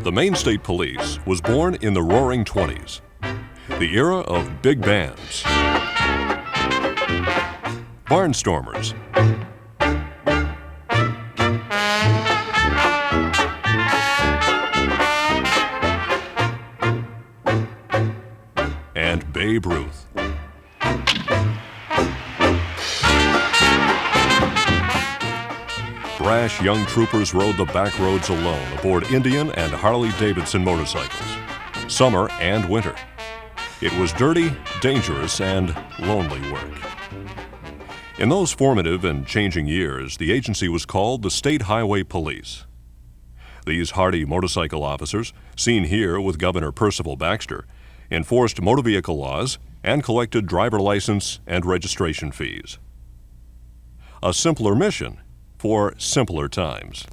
The Maine State Police was born in the Roaring '20s, the era of big bands, barnstormers, and Babe Ruth. Brash young troopers rode the back roads alone aboard Indian and Harley-Davidson motorcycles, summer and winter. It was dirty, dangerous, and lonely work. In those formative and changing years, the agency was called the State Highway Police. These hardy motorcycle officers, seen here with Governor Percival Baxter, enforced motor vehicle laws and collected driver license and registration fees. A simpler mission for simpler times.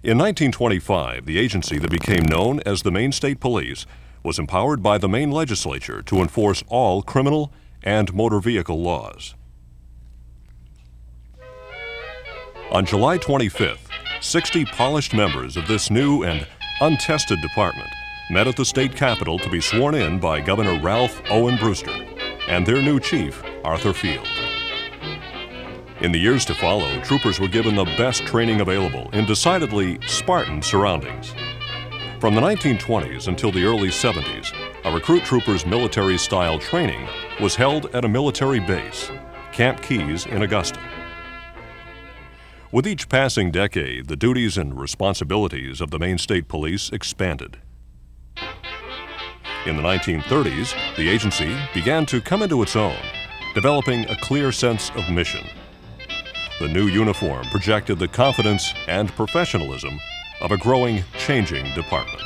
In 1925, the agency that became known as the Maine State Police was empowered by the Maine legislature to enforce all criminal and motor vehicle laws. On July 25th, 60 polished members of this new and untested department met at the state capitol to be sworn in by Governor Ralph Owen Brewster and their new chief, Arthur Field. In the years to follow, troopers were given the best training available in decidedly Spartan surroundings. From the 1920s until the early 70s, a recruit trooper's military-style training was held at a military base, Camp Keys in Augusta. With each passing decade, the duties and responsibilities of the Maine State Police expanded. In the 1930s, the agency began to come into its own, developing a clear sense of mission. The new uniform projected the confidence and professionalism of a growing, changing department.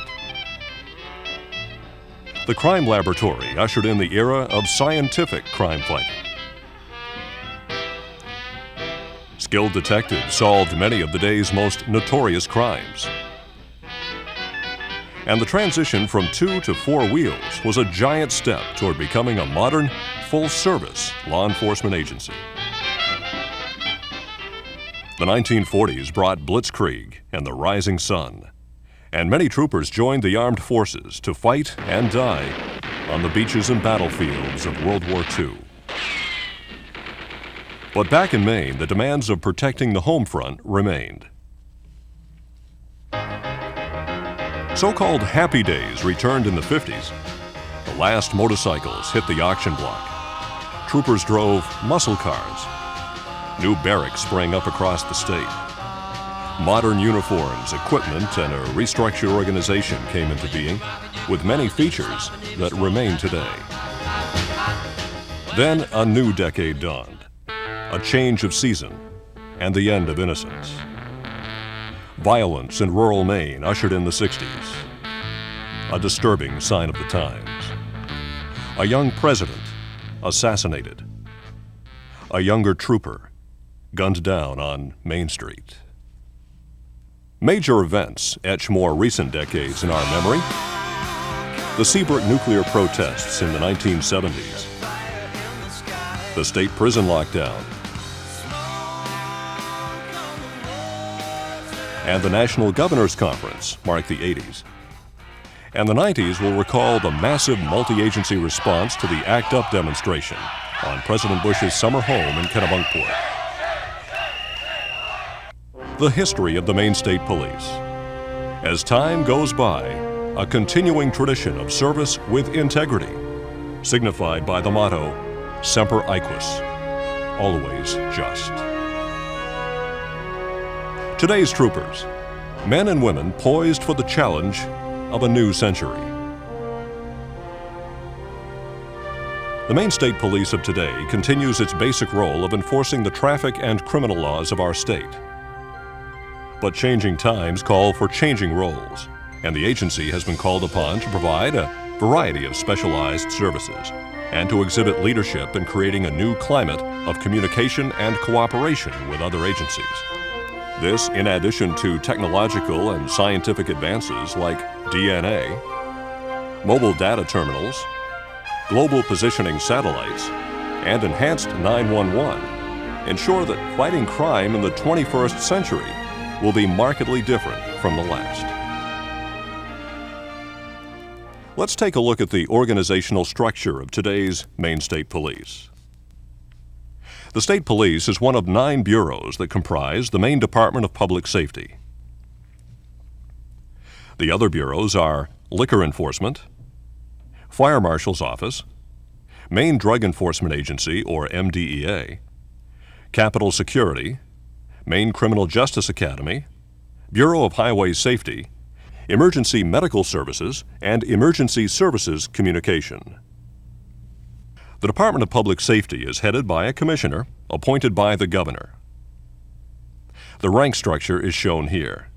The crime laboratory ushered in the era of scientific crime fighting. Skilled detectives solved many of the day's most notorious crimes. And the transition from 2 to 4 wheels was a giant step toward becoming a modern, full-service law enforcement agency. The 1940s brought Blitzkrieg and the Rising Sun, and many troopers joined the armed forces to fight and die on the beaches and battlefields of World War II. But back in Maine, the demands of protecting the home front remained. So-called happy days returned in the 50s. The last motorcycles hit the auction block. Troopers drove muscle cars. New barracks sprang up across the state. Modern uniforms, equipment, and a restructured organization came into being, with many features that remain today. Then a new decade dawned, a change of season, and the end of innocence. Violence in rural Maine ushered in the 60s, a disturbing sign of the times. A young president assassinated. A younger trooper gunned down on Main Street. Major events etch more recent decades in our memory. The Seabrook nuclear protests in the 1970s. The state prison lockdown. And the National Governors Conference marked the 80s. And the 90s will recall the massive multi-agency response to the ACT UP demonstration on President Bush's summer home in Kennebunkport. The history of the Maine State Police. As time goes by, a continuing tradition of service with integrity, signified by the motto, Semper always just. Today's troopers, men and women poised for the challenge of a new century. The Maine State Police of today continues its basic role of enforcing the traffic and criminal laws of our state. But changing times call for changing roles, and the agency has been called upon to provide a variety of specialized services and to exhibit leadership in creating a new climate of communication and cooperation with other agencies. This, in addition to technological and scientific advances like DNA, mobile data terminals, global positioning satellites, and enhanced 911, ensure that fighting crime in the 21st century will be markedly different from the last. Let's take a look at the organizational structure of today's Maine State Police. The State Police is one of 9 bureaus that comprise the Maine Department of Public Safety. The other bureaus are Liquor Enforcement, Fire Marshal's Office, Maine Drug Enforcement Agency, or MDEA, Capitol Security, Maine Criminal Justice Academy, Bureau of Highway Safety, Emergency Medical Services, and Emergency Services Communication. The Department of Public Safety is headed by a commissioner appointed by the governor. The rank structure is shown here.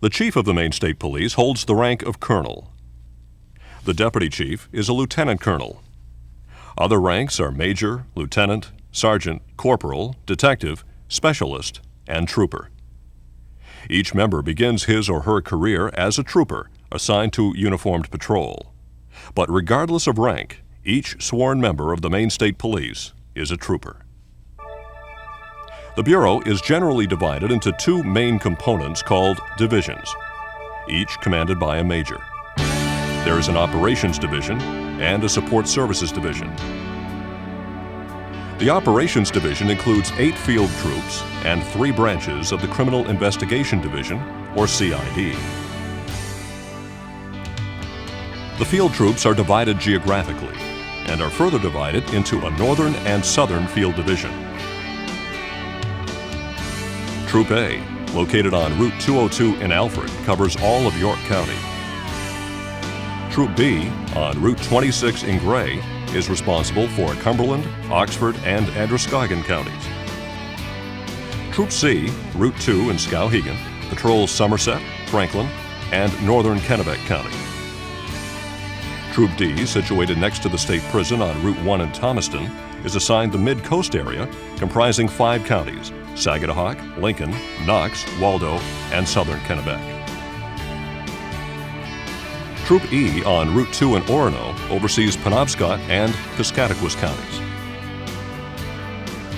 The chief of the Maine State Police holds the rank of colonel. The deputy chief is a lieutenant colonel. Other ranks are major, lieutenant, sergeant, corporal, detective, specialist, and trooper. Each member begins his or her career as a trooper assigned to uniformed patrol. But regardless of rank, each sworn member of the Maine State Police is a trooper. The Bureau is generally divided into 2 main components called divisions, each commanded by a major. There is an Operations Division and a Support Services Division. The Operations Division includes 8 field troops and 3 branches of the Criminal Investigation Division, or CID. The field troops are divided geographically and are further divided into a Northern and Southern Field Division. Troop A, located on Route 202 in Alfred, covers all of York County. Troop B, on Route 26 in Gray, is responsible for Cumberland, Oxford, and Androscoggin counties. Troop C, Route 2 in Skowhegan, patrols Somerset, Franklin, and northern Kennebec counties. Troop D, situated next to the state prison on Route 1 in Thomaston, is assigned the Mid-Coast area, comprising 5 counties: Sagadahoc, Lincoln, Knox, Waldo, and southern Kennebec. Troop E on Route 2 in Orono oversees Penobscot and Piscataquis counties.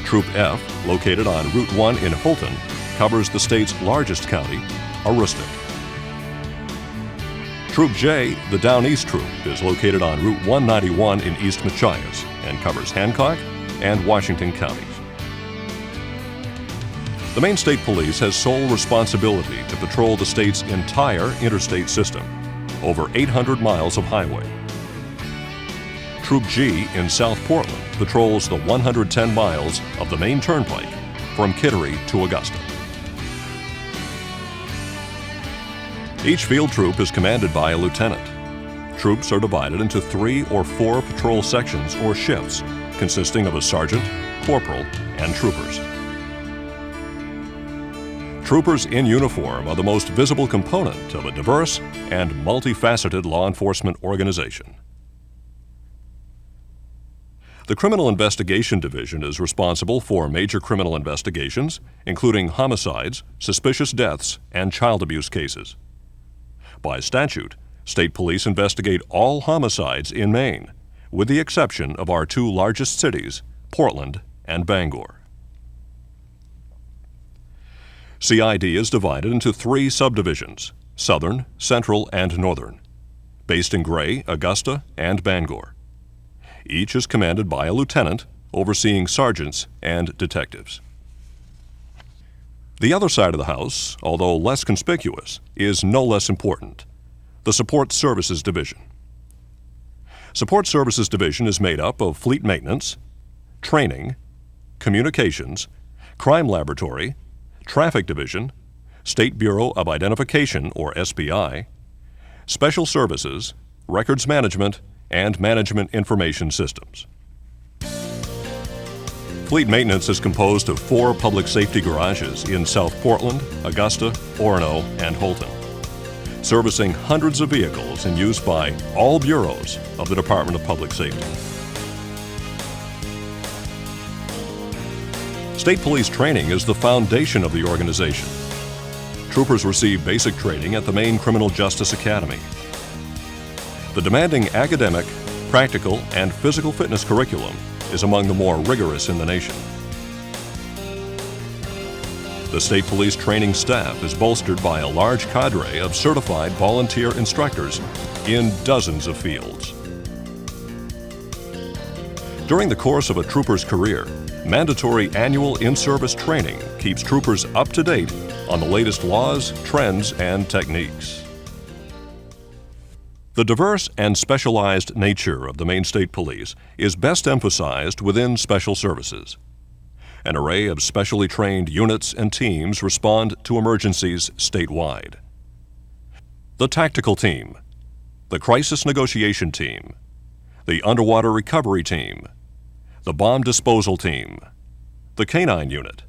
Troop F, located on Route 1 in Holton, covers the state's largest county, Aroostook. Troop J, the Down East Troop, is located on Route 191 in East Machias and covers Hancock and Washington counties. The Maine State Police has sole responsibility to patrol the state's entire interstate system, over 800 miles of highway. Troop G in South Portland patrols the 110 miles of the Maine Turnpike from Kittery to Augusta. Each field troop is commanded by a lieutenant. Troops are divided into 3 or 4 patrol sections or shifts, consisting of a sergeant, corporal, and troopers. Troopers in uniform are the most visible component of a diverse and multifaceted law enforcement organization. The Criminal Investigation Division is responsible for major criminal investigations, including homicides, suspicious deaths, and child abuse cases. By statute, state police investigate all homicides in Maine, with the exception of our 2 largest cities, Portland and Bangor. CID is divided into 3 subdivisions: Southern, Central, and Northern, based in Gray, Augusta, and Bangor. Each is commanded by a lieutenant, overseeing sergeants and detectives. The other side of the house, although less conspicuous, is no less important: the Support Services Division. Support Services Division is made up of Fleet Maintenance, Training, Communications, Crime Laboratory, Traffic Division, State Bureau of Identification, or SBI, Special Services, Records Management, and Management Information Systems. Fleet Maintenance is composed of 4 public safety garages in South Portland, Augusta, Orono, and Holton, servicing hundreds of vehicles in use by all bureaus of the Department of Public Safety. State Police training is the foundation of the organization. Troopers receive basic training at the Maine Criminal Justice Academy. The demanding academic, practical, and physical fitness curriculum is among the more rigorous in the nation. The State Police training staff is bolstered by a large cadre of certified volunteer instructors in dozens of fields. During the course of a trooper's career, mandatory annual in-service training keeps troopers up to date on the latest laws, trends, and techniques. The diverse and specialized nature of the Maine State Police is best emphasized within special services. An array of specially trained units and teams respond to emergencies statewide. The Tactical Team, the Crisis Negotiation Team, the Underwater Recovery Team, the Bomb Disposal Team, the Canine Unit,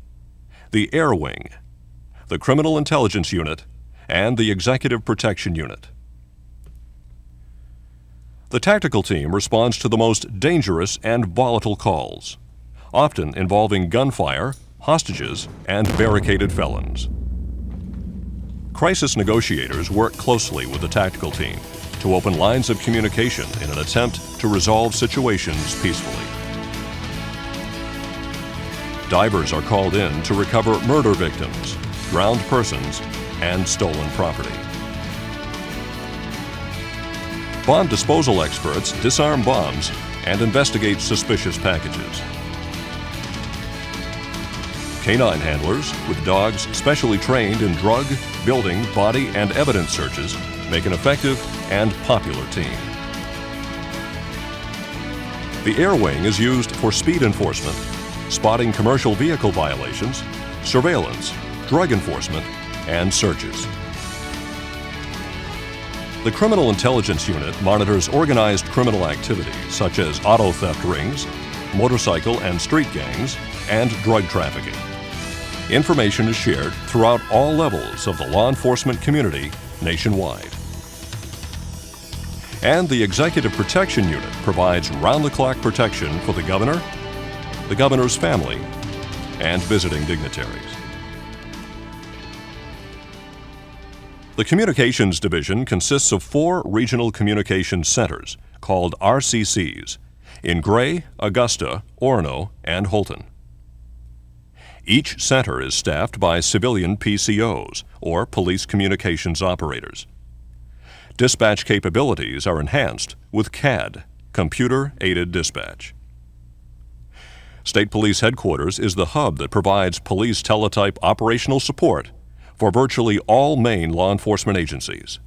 the Air Wing, the Criminal Intelligence Unit, and the Executive Protection Unit. The Tactical Team responds to the most dangerous and volatile calls, often involving gunfire, hostages, and barricaded felons. Crisis negotiators work closely with the Tactical Team to open lines of communication in an attempt to resolve situations peacefully. Divers are called in to recover murder victims, drowned persons, and stolen property. Bomb disposal experts disarm bombs and investigate suspicious packages. Canine handlers, with dogs specially trained in drug, building, body, and evidence searches, make an effective and popular team. The Air Wing is used for speed enforcement, spotting commercial vehicle violations, surveillance, drug enforcement, and searches. The Criminal Intelligence Unit monitors organized criminal activity such as auto theft rings, motorcycle and street gangs, and drug trafficking. Information is shared throughout all levels of the law enforcement community nationwide. And the Executive Protection Unit provides round-the-clock protection for the governor, the governor's family, and visiting dignitaries. The Communications Division consists of 4 regional communications centers, called RCCs, in Gray, Augusta, Orono, and Holton. Each center is staffed by civilian PCOs, or Police Communications Operators. Dispatch capabilities are enhanced with CAD, Computer-Aided Dispatch. State Police Headquarters is the hub that provides police teletype operational support for virtually all Maine law enforcement agencies.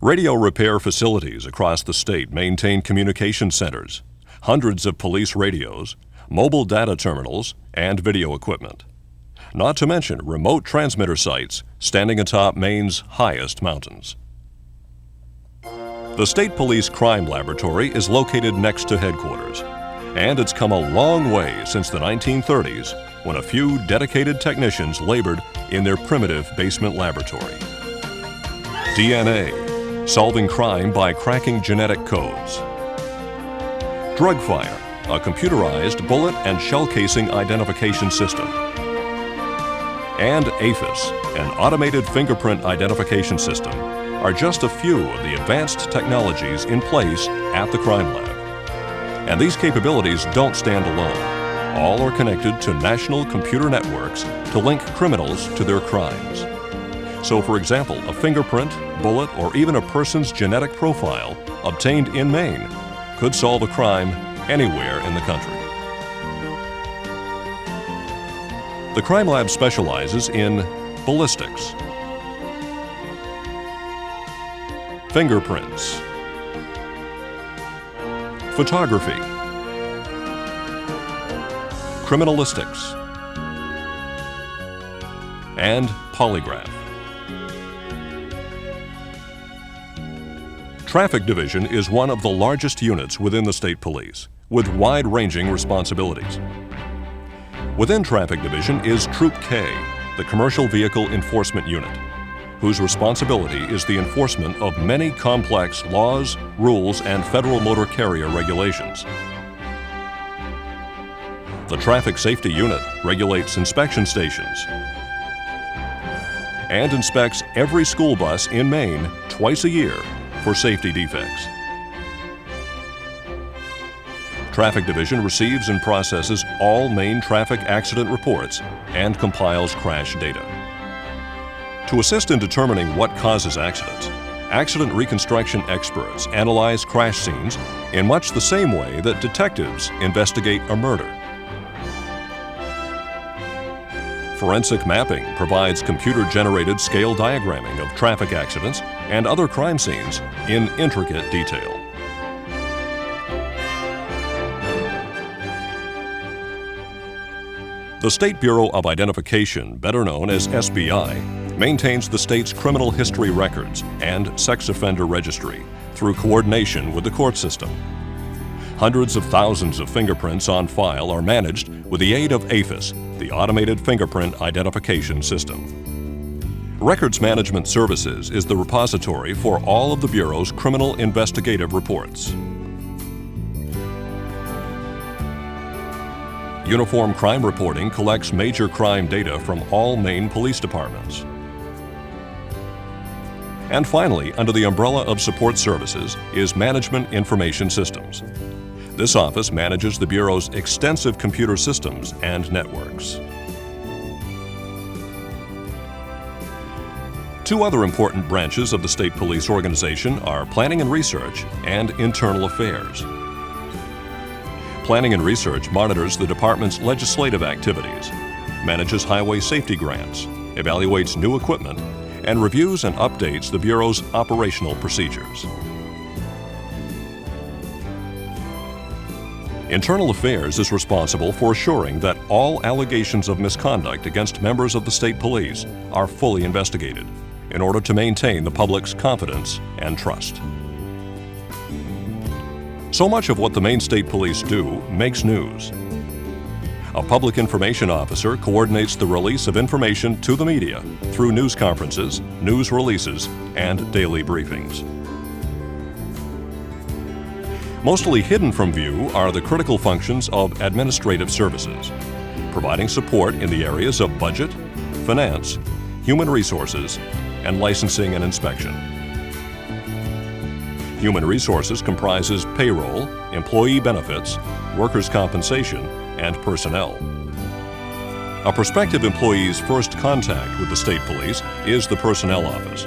Radio repair facilities across the state maintain communication centers, hundreds of police radios, mobile data terminals, and video equipment. Not to mention remote transmitter sites standing atop Maine's highest mountains. The State Police Crime Laboratory is located next to headquarters, and it's come a long way since the 1930s when a few dedicated technicians labored in their primitive basement laboratory. DNA, solving crime by cracking genetic codes. Drugfire, a computerized bullet and shell casing identification system. And APHIS, an automated fingerprint identification system, are just a few of the advanced technologies in place at the Crime Lab. And these capabilities don't stand alone. All are connected to national computer networks to link criminals to their crimes. So, for example, a fingerprint, bullet, or even a person's genetic profile obtained in Maine could solve a crime anywhere in the country. The Crime Lab specializes in ballistics, fingerprints, photography, criminalistics, and polygraph. Traffic Division is one of the largest units within the State Police, with wide-ranging responsibilities. Within Traffic Division is Troop K, the Commercial Vehicle Enforcement Unit, whose responsibility is the enforcement of many complex laws, rules, and federal motor carrier regulations. The Traffic Safety Unit regulates inspection stations and inspects every school bus in Maine twice a year for safety defects. Traffic Division receives and processes all Maine traffic accident reports and compiles crash data. To assist in determining what causes accidents, accident reconstruction experts analyze crash scenes in much the same way that detectives investigate a murder. Forensic mapping provides computer-generated scale diagramming of traffic accidents and other crime scenes in intricate detail. The State Bureau of Identification, better known as SBI, maintains the state's criminal history records and sex offender registry through coordination with the court system. Hundreds of thousands of fingerprints on file are managed with the aid of AFIS, the Automated Fingerprint Identification System. Records Management Services is the repository for all of the Bureau's criminal investigative reports. Uniform Crime Reporting collects major crime data from all Maine police departments. And finally, under the umbrella of support services is Management Information Systems. This office manages the Bureau's extensive computer systems and networks. Two other important branches of the State Police organization are Planning and Research and Internal Affairs. Planning and Research monitors the department's legislative activities, manages highway safety grants, evaluates new equipment, and reviews and updates the Bureau's operational procedures. Internal Affairs is responsible for assuring that all allegations of misconduct against members of the State Police are fully investigated in order to maintain the public's confidence and trust. So much of what the Maine State Police do makes news. A public information officer coordinates the release of information to the media through news conferences, news releases, and daily briefings. Mostly hidden from view are the critical functions of administrative services, providing support in the areas of budget, finance, human resources, and licensing and inspection. Human resources comprises payroll, employee benefits, workers' compensation, and personnel. A prospective employee's first contact with the State Police is the Personnel Office.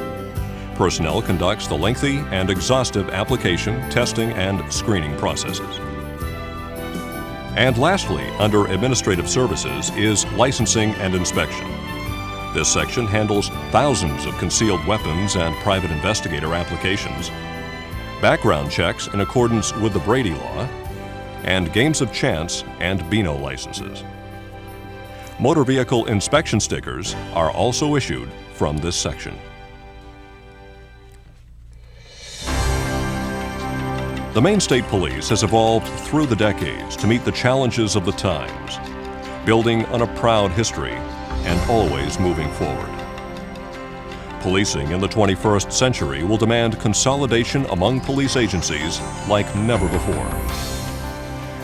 Personnel conducts the lengthy and exhaustive application, testing, and screening processes. And lastly, under Administrative Services is Licensing and Inspection. This section handles thousands of concealed weapons and private investigator applications, background checks in accordance with the Brady Law, and games of chance and Beano licenses. Motor vehicle inspection stickers are also issued from this section. The Maine State Police has evolved through the decades to meet the challenges of the times, building on a proud history and always moving forward. Policing in the 21st century will demand consolidation among police agencies like never before.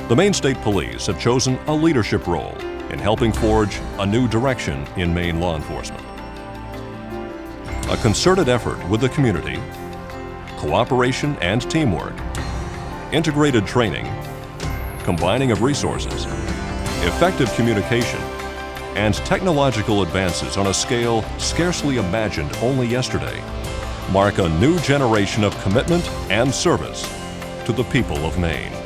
The Maine State Police have chosen a leadership role in helping forge a new direction in Maine law enforcement. A concerted effort with the community, cooperation and teamwork, integrated training, combining of resources, effective communication, and technological advances on a scale scarcely imagined only yesterday mark a new generation of commitment and service to the people of Maine.